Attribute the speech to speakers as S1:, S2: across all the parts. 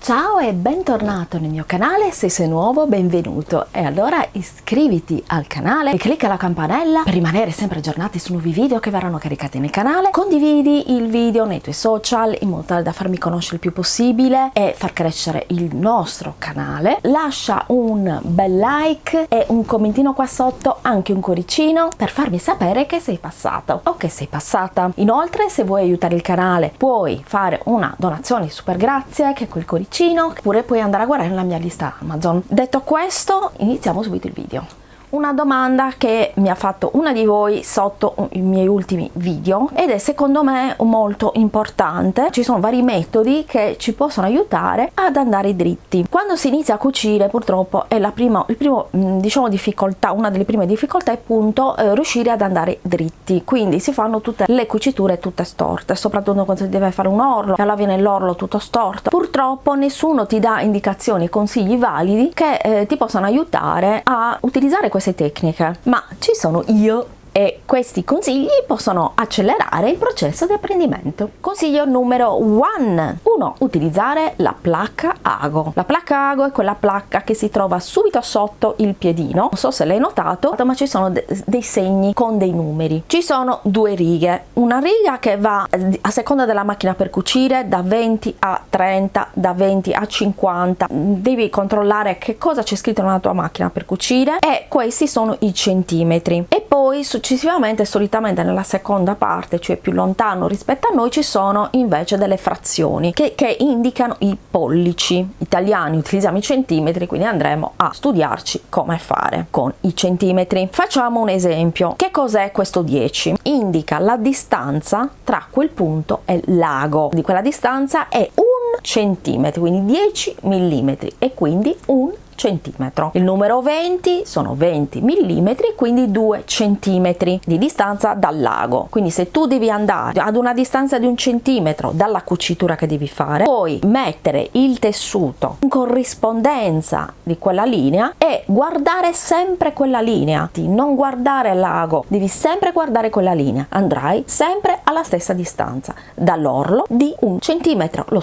S1: Ciao e bentornato nel mio canale. Se sei nuovo, benvenuto, e allora iscriviti al canale e clicca la campanella per rimanere sempre aggiornati su nuovi video che verranno caricati nel canale. Condividi il video nei tuoi social in modo tale da farmi conoscere il più possibile e far crescere il nostro canale. Lascia un bel like e un commentino qua sotto, anche un cuoricino, per farmi sapere che sei passato o che sei passata. Inoltre, se vuoi aiutare il canale, puoi fare una donazione super grazie, che quel cuoricino, oppure puoi andare a guardare la mia lista Amazon. Detto questo, iniziamo subito il video. Una domanda che mi ha fatto una di voi sotto i miei ultimi video ed è secondo me molto importante. Ci sono vari metodi che ci possono aiutare ad andare dritti. Quando si inizia a cucire, purtroppo è diciamo difficoltà, una delle prime difficoltà è appunto riuscire ad andare dritti. Quindi si fanno tutte le cuciture tutte storte, soprattutto quando si deve fare un orlo e allora viene l'orlo tutto storto. Purtroppo nessuno ti dà indicazioni e consigli validi che ti possano aiutare a utilizzare queste tecniche, ma ci sono io e questi consigli possono accelerare il processo di apprendimento. Consiglio numero 1: utilizzare la placca ago. La placca ago è quella placca che si trova subito sotto il piedino. Non so se l'hai notato, ma ci sono dei segni con dei numeri. Ci sono due righe, una riga che va a seconda della macchina per cucire da 20 a 30, da 20 a 50. Devi controllare che cosa c'è scritto nella tua macchina per cucire, e questi sono i centimetri. E poi successivamente, solitamente nella seconda parte, cioè più lontano rispetto a noi, ci sono invece delle frazioni che indicano i pollici. Italiani utilizziamo i centimetri, quindi andremo a studiarci come fare con i centimetri. Facciamo un esempio. Che cos'è questo 10? Indica la distanza tra quel punto e l'ago. Di quella distanza è 1 centimetro, quindi 10 millimetri, e quindi un centimetro. Il numero 20 sono 20 millimetri, quindi 2 centimetri di distanza dal lago. Quindi se tu devi andare ad una distanza di 1 centimetro dalla cucitura che devi fare, puoi mettere il tessuto in corrispondenza di quella linea e guardare sempre quella linea, non guardare il lago, devi sempre guardare quella linea. Andrai sempre alla stessa distanza dall'orlo di 1 centimetro. Lo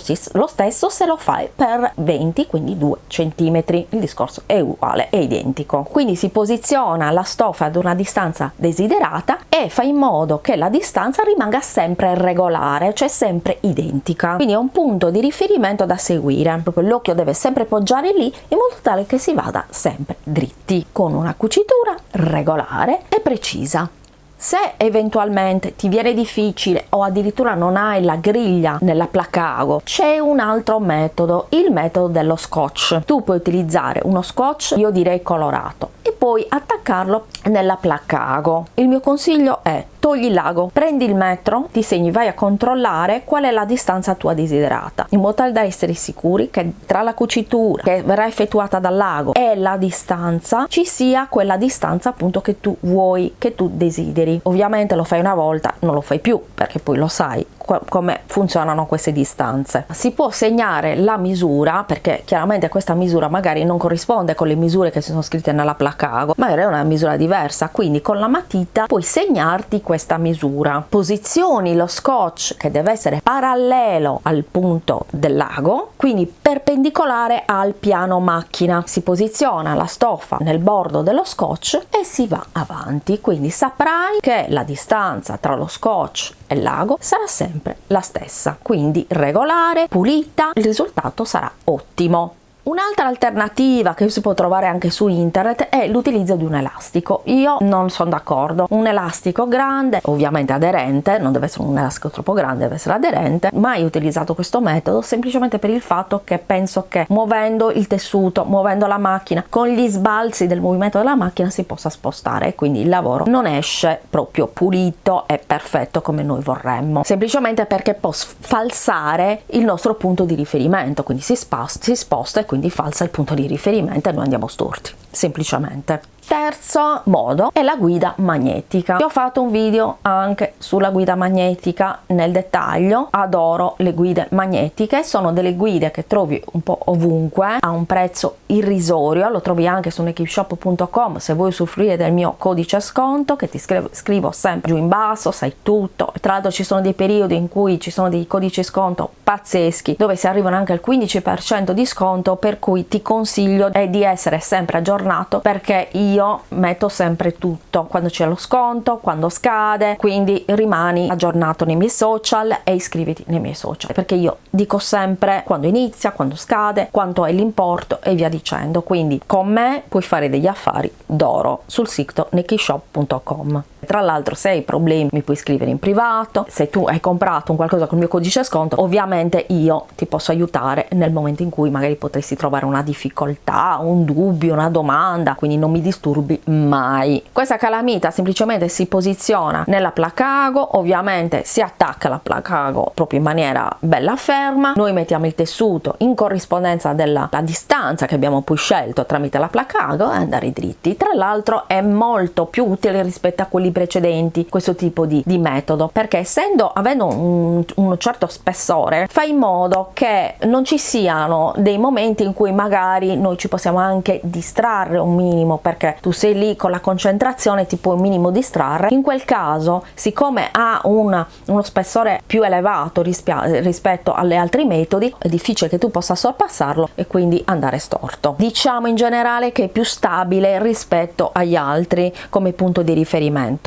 S1: stesso se lo fai per 20, quindi 2 centimetri. Il discorso è uguale, è identico. Quindi si posiziona la stoffa ad una distanza desiderata e fa in modo che la distanza rimanga sempre regolare, cioè sempre identica. Quindi è un punto di riferimento da seguire. Proprio l'occhio deve sempre poggiare lì in modo tale che si vada sempre dritti, con una cucitura regolare e precisa. Se eventualmente ti viene difficile o addirittura non hai la griglia nella placca ago, c'è un altro metodo, il metodo dello scotch. Tu puoi utilizzare uno scotch, io direi colorato, e poi attaccarlo nella placca ago. Il mio consiglio è: togli l'ago, prendi il metro, ti segni, vai a controllare qual è la distanza tua desiderata, in modo tale da essere sicuri che tra la cucitura che verrà effettuata dal lago e la distanza ci sia quella distanza appunto che tu vuoi, che tu desideri. Ovviamente lo fai una volta, non lo fai più, perché poi lo sai come funzionano queste distanze. Si può segnare la misura, perché chiaramente questa misura magari non corrisponde con le misure che sono scritte nella placca ago, magari è una misura diversa, quindi con la matita puoi segnarti questa misura. Posizioni lo scotch, che deve essere parallelo al punto dell'ago, quindi perpendicolare al piano macchina. Si posiziona la stoffa nel bordo dello scotch e si va avanti, quindi saprai che la distanza tra lo scotch e l'ago sarà sempre la stessa, quindi regolare, pulita, il risultato sarà ottimo. Un'altra alternativa che si può trovare anche su internet è l'utilizzo di un elastico. Io non sono d'accordo. Un elastico grande, ovviamente aderente, non deve essere un elastico troppo grande, deve essere aderente. Mai utilizzato questo metodo, semplicemente per il fatto che penso che muovendo il tessuto, muovendo la macchina, con gli sbalzi del movimento della macchina si possa spostare, e quindi il lavoro non esce proprio pulito e perfetto come noi vorremmo, semplicemente perché può falsare il nostro punto di riferimento, quindi si sposta e quindi falsa il punto di riferimento e noi andiamo storti, semplicemente. Terzo modo è la guida magnetica. Io ho fatto un video anche sulla guida magnetica nel dettaglio. Adoro le guide magnetiche, sono delle guide che trovi un po' ovunque a un prezzo irrisorio, lo trovi anche su nekishop.com se vuoi usufruire del mio codice sconto che ti scrivo sempre giù in basso, sai tutto. Tra l'altro ci sono dei periodi in cui ci sono dei codici sconto pazzeschi dove si arrivano anche al 15% di sconto, per cui ti consiglio di essere sempre aggiornato, perché io metto sempre tutto quando c'è lo sconto, quando scade, quindi rimani aggiornato nei miei social e iscriviti nei miei social, perché io dico sempre quando inizia, quando scade, quanto è l'importo e via dicendo. Quindi con me puoi fare degli affari d'oro sul sito nekishop.com. Tra l'altro, se hai problemi mi puoi scrivere in privato. Se tu hai comprato un qualcosa con il mio codice sconto, ovviamente io ti posso aiutare nel momento in cui magari potresti trovare una difficoltà, un dubbio, una domanda, quindi non mi disturbi mai. Questa calamita semplicemente si posiziona nella placago, ovviamente si attacca la placago proprio in maniera bella ferma. Noi mettiamo il tessuto in corrispondenza della distanza che abbiamo poi scelto tramite la placago e andare dritti. Tra l'altro è molto più utile rispetto a quelli precedenti questo tipo di metodo, perché avendo un certo spessore fa in modo che non ci siano dei momenti in cui magari noi ci possiamo anche distrarre un minimo, perché tu sei lì con la concentrazione, ti puoi un minimo distrarre. In quel caso, siccome ha uno spessore più elevato rispetto alle altri metodi, è difficile che tu possa sorpassarlo e quindi andare storto. Diciamo in generale che è più stabile rispetto agli altri come punto di riferimento.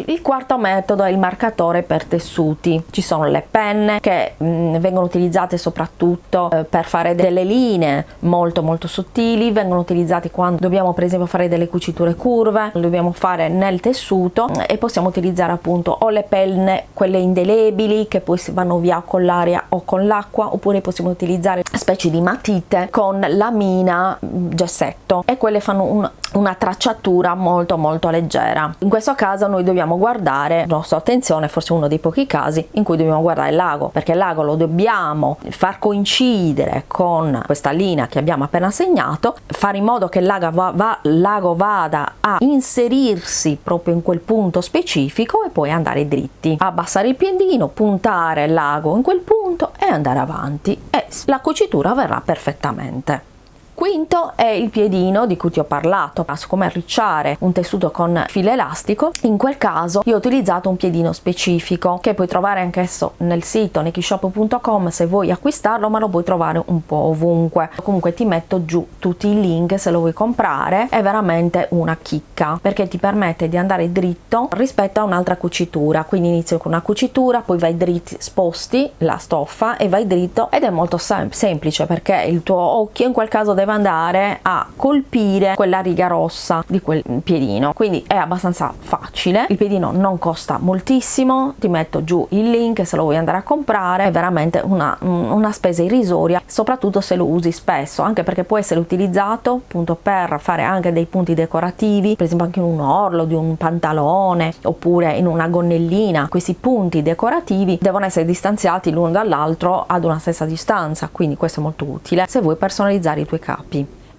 S1: Il quarto metodo è il marcatore per tessuti. Ci sono le penne che vengono utilizzate soprattutto per fare delle linee molto sottili, vengono utilizzati quando dobbiamo per esempio fare delle cuciture curve, lo dobbiamo fare nel tessuto, e possiamo utilizzare appunto o le penne, quelle indelebili che poi vanno via con l'aria o con l'acqua, oppure possiamo utilizzare specie di matite con lamina gessetto, e quelle fanno una tracciatura molto leggera. In questo caso noi dobbiamo guardare, la nostra attenzione, forse uno dei pochi casi in cui dobbiamo guardare il lago, perché il lago lo dobbiamo far coincidere con questa linea che abbiamo appena segnato, fare in modo che il lago vada a inserirsi proprio in quel punto specifico e poi andare dritti, abbassare il piedino, puntare il lago in quel punto e andare avanti, e la cucitura avverrà perfettamente. Quinto è il piedino di cui ti ho parlato, siccome arricciare un tessuto con filo elastico, in quel caso io ho utilizzato un piedino specifico che puoi trovare anch'esso nel sito nekishop.com se vuoi acquistarlo, ma lo puoi trovare un po' ovunque. Comunque ti metto giù tutti i link se lo vuoi comprare, è veramente una chicca perché ti permette di andare dritto rispetto a un'altra cucitura, quindi inizio con una cucitura, poi vai dritti, sposti la stoffa e vai dritto, ed è molto semplice perché il tuo occhio in quel caso deve andare a colpire quella riga rossa di quel piedino, quindi è abbastanza facile. Il piedino non costa moltissimo, ti metto giù il link se lo vuoi andare a comprare, è veramente una spesa irrisoria, soprattutto se lo usi spesso, anche perché può essere utilizzato appunto per fare anche dei punti decorativi, per esempio anche in un orlo di un pantalone oppure in una gonnellina. Questi punti decorativi devono essere distanziati l'uno dall'altro ad una stessa distanza, quindi questo è molto utile se vuoi personalizzare i tuoi capi.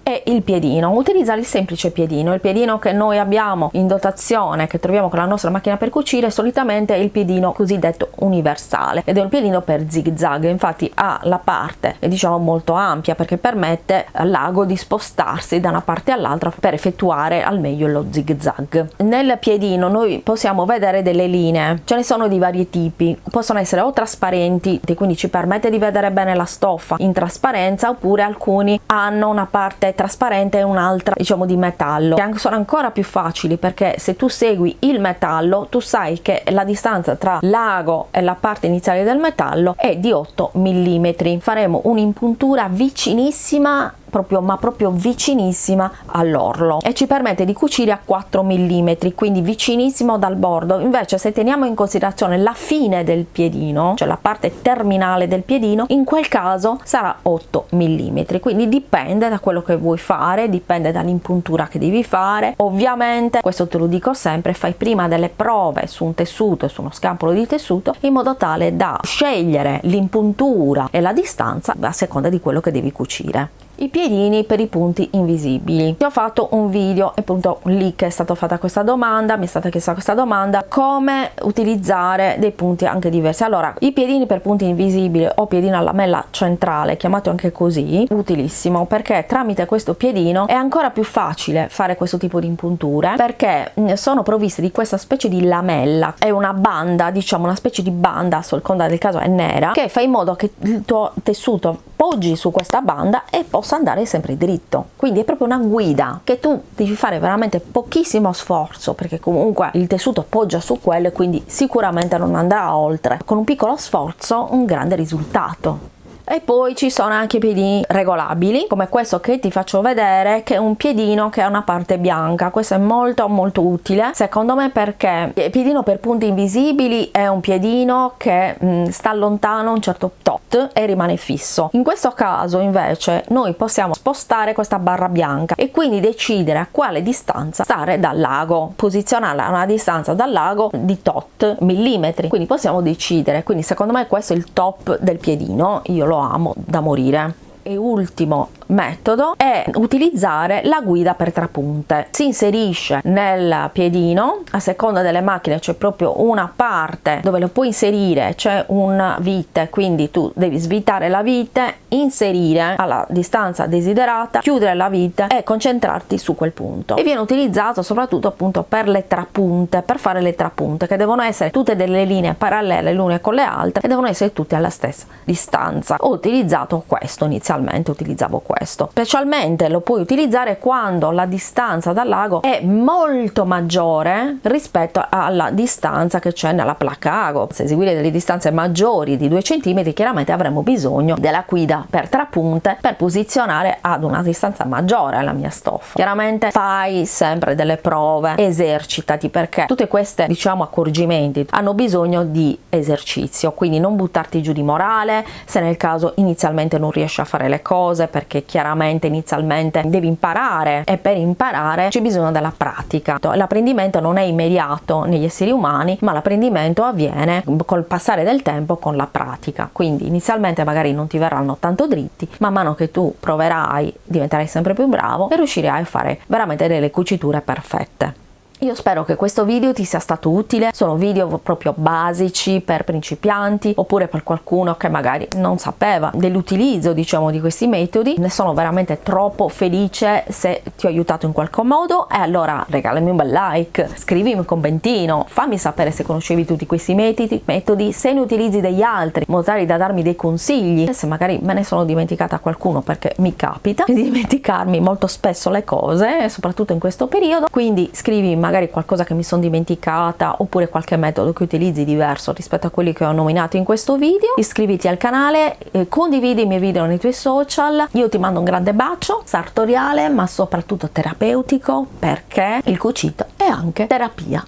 S1: E il piedino, utilizza il semplice piedino, il piedino che noi abbiamo in dotazione, che troviamo con la nostra macchina per cucire, solitamente è il piedino cosiddetto universale ed è un piedino per zig zag, infatti ha la parte diciamo molto ampia perché permette al lago di spostarsi da una parte all'altra per effettuare al meglio lo zig zag. Nel piedino noi possiamo vedere delle linee, ce ne sono di vari tipi, possono essere o trasparenti, quindi ci permette di vedere bene la stoffa in trasparenza, oppure alcuni hanno una parte trasparente e un'altra diciamo di metallo, che sono ancora più facili perché se tu segui il metallo tu sai che la distanza tra l'ago e la parte iniziale del metallo è di 8 mm. Faremo un'impuntura vicinissima, proprio vicinissima all'orlo, e ci permette di cucire a 4 mm, quindi vicinissimo dal bordo. Invece se teniamo in considerazione la fine del piedino, cioè la parte terminale del piedino, in quel caso sarà 8 mm, quindi dipende da quello che vuoi fare, dipende dall'impuntura che devi fare. Ovviamente, questo te lo dico sempre, fai prima delle prove su un tessuto, su uno scampolo di tessuto, in modo tale da scegliere l'impuntura e la distanza a seconda di quello che devi cucire. i piedini per i punti invisibili. Ti ho fatto un video, è appunto lì che è stata fatta questa domanda, mi è stata chiesta questa domanda, come utilizzare dei punti anche diversi. Allora, i piedini per punti invisibili o piedino a lamella centrale, chiamato anche così, utilissimo, perché tramite questo piedino è ancora più facile fare questo tipo di impunture, perché sono provviste di questa specie di lamella, è una banda, diciamo una specie di banda, a seconda del caso è nera, che fa in modo che il tuo tessuto poggi su questa banda e possa andare sempre dritto. Quindi è proprio una guida che tu devi fare veramente pochissimo sforzo, perché comunque il tessuto poggia su quello e quindi sicuramente non andrà oltre. Con un piccolo sforzo un grande risultato. E poi ci sono anche i piedini regolabili, come questo che ti faccio vedere, che è un piedino che ha una parte bianca. Questo è molto molto utile secondo me, perché il piedino per punti invisibili è un piedino che sta lontano un certo tot e rimane fisso. In questo caso invece noi possiamo spostare questa barra bianca e quindi decidere a quale distanza stare dal lago, posizionarla a una distanza dal lago di tot millimetri, quindi possiamo decidere. Quindi secondo me questo è il top del piedino, io lo amo da morire. E ultimo metodo è utilizzare la guida per trapunte. Si inserisce nel piedino, a seconda delle macchine c'è proprio una parte dove lo puoi inserire, c'è una vite, quindi tu devi svitare la vite, inserire alla distanza desiderata, chiudere la vite e concentrarti su quel punto. E viene utilizzato soprattutto appunto per le trapunte, per fare le trapunte, che devono essere tutte delle linee parallele l'une con le altre e devono essere tutte alla stessa distanza. Ho utilizzato questo inizialmente, utilizzavo questo. Specialmente lo puoi utilizzare quando la distanza dal lago è molto maggiore rispetto alla distanza che c'è nella placca ago. Se eseguire delle distanze maggiori di 2 cm, chiaramente avremo bisogno della guida per trapunte per posizionare ad una distanza maggiore la mia stoffa. Chiaramente fai sempre delle prove, esercitati, perché tutte queste, diciamo, accorgimenti hanno bisogno di esercizio, quindi non buttarti giù di morale se nel caso inizialmente non riesci a fare le cose, perché chiaramente inizialmente devi imparare e per imparare c'è bisogno della pratica. L'apprendimento non è immediato negli esseri umani, ma l'apprendimento avviene col passare del tempo, con la pratica. Quindi inizialmente magari non ti verranno tanto dritti, man mano che tu proverai diventerai sempre più bravo e riuscirai a fare veramente delle cuciture perfette. Io spero che questo video ti sia stato utile. Sono video proprio basici per principianti oppure per qualcuno che magari non sapeva dell'utilizzo, diciamo, di questi metodi. Ne sono veramente troppo felice se ti ho aiutato in qualche modo, e allora regalami un bel like, scrivimi un commentino, fammi sapere se conoscevi tutti questi metodi, se ne utilizzi degli altri, in modo tale da darmi dei consigli, se magari me ne sono dimenticata qualcuno, perché mi capita di dimenticarmi molto spesso le cose, soprattutto in questo periodo. Quindi scrivimi magari qualcosa che mi sono dimenticata, oppure qualche metodo che utilizzi diverso rispetto a quelli che ho nominato in questo video. Iscriviti al canale, condividi i miei video nei tuoi social. Io ti mando un grande bacio sartoriale, ma soprattutto terapeutico, perché il cucito è anche terapia.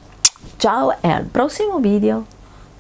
S1: Ciao e al prossimo video.